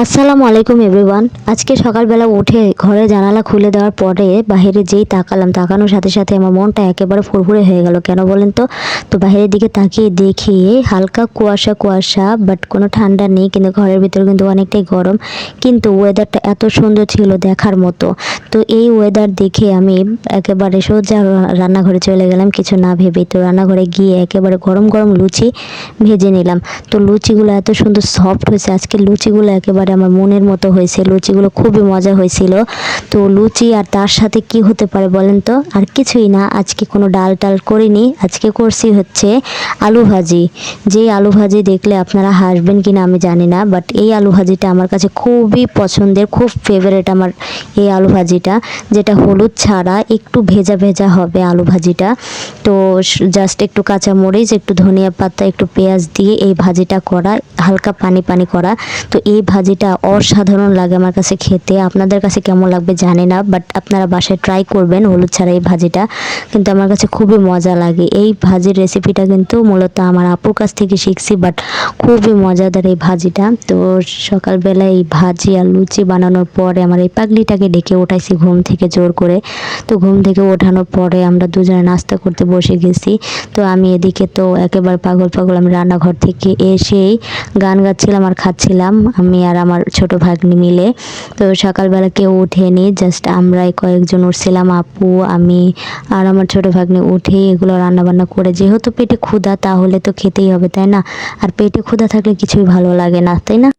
আসসালামু আলাইকুম এভরিওয়ান। আজকে সকালবেলা উঠে ঘরে জানালা খুলে দেওয়ার পরে বাইরে যেই তাকানোর সাথে সাথে আমার মনটা একেবারে ফুরফুরে হয়ে গেল। কেন বলেন তো? তো বাইরের দিকে তাকিয়ে দেখি হালকা কুয়াশা কুয়াশা, বাট কোনো ঠান্ডা নেই, কিন্তু ঘরের ভিতরে কিন্তু অনেকটাই গরম। কিন্তু ওয়েদারটা এত সুন্দর ছিল দেখার মতো। তো এই ওয়েদার দেখে আমি একেবারে সোজা রান্নাঘরে চলে গেলাম কিছু না ভেবেই। তো রান্নাঘরে গিয়ে একেবারে গরম গরম লুচি ভেজে নিলাম। তো লুচিগুলো এত সুন্দর সফট হয়েছে, আজকে লুচিগুলো একেবারে আমার মনের মতো হয়েছে। লুচিগুলো খুবই মজা হয়েছিল। তো লুচি আর তার সাথে কি হতে পারে বলেন তো? আর কিছুই না, আজকে কোনো ডাল টাল করিনি, আজকে করছি হচ্ছে আলু ভাজি। যেই আলু ভাজি দেখলে আপনারা হাসবেন কিনা আমি জানি না, বাট এই আলু ভাজিটা আমার কাছে খুবই পছন্দের, খুব ফেভারিট আমার এই আলু ভাজিটা, যেটা হলুদ ছাড়া একটু ভেজা ভেজা হবে আলু ভাজিটা। তো জাস্ট একটু কাঁচামরিচ, একটু ধনিয়া পাতা, একটু পেঁয়াজ দিয়ে এই ভাজিটা করা, হালকা পানি পানি করা। তো এই ভাজিটা অসাধারণ লাগে আমার কাছে খেতে। আপনাদের কাছে কেমন লাগবে জানি না, বাট আপনারা বাসায় ট্রাই করবেন হলুদ ছাড়া এই ভাজিটা, কিন্তু আমার কাছে খুবই মজা লাগে। এই ভাজির রেসিপিটা কিন্তু মূলত আমার আপুর কাছ থেকে শিখছি, বাট খুবই মজাদার এই ভাজিটা। তো সকালবেলা এই ভাজি আর লুচি বানানোর পরে আমার এই পাগলিটাকে ডেকে ওঠাইছি ঘুম থেকে জোর করে। তো ঘুম থেকে ওঠানোর পরে আমরা দুজনে নাস্তা করতে বসে গেছি। তো আমি এদিকে তো একেবারে পাগল পাগল, আমি রান্নাঘর থেকে এসেই গান গাচ্ছিলাম আর খাচ্ছিলাম, আমি আর আমার ছোট ভাগ্নি মিলে। তো সকালবেলা কেউ ওঠেনি, জাস্ট আমরাই কয়েকজন উঠছিলাম, আপু, আমি আর আমার ছোট ভাগ্নি উঠে এগুলো রান্না বান্না করে, যেহেতু পেটে ক্ষুধা তাহলে তো খেতেই হবে, তাই না? আর পেটে ক্ষুধা থাকলে কিছুই ভালো লাগে না, তাই না?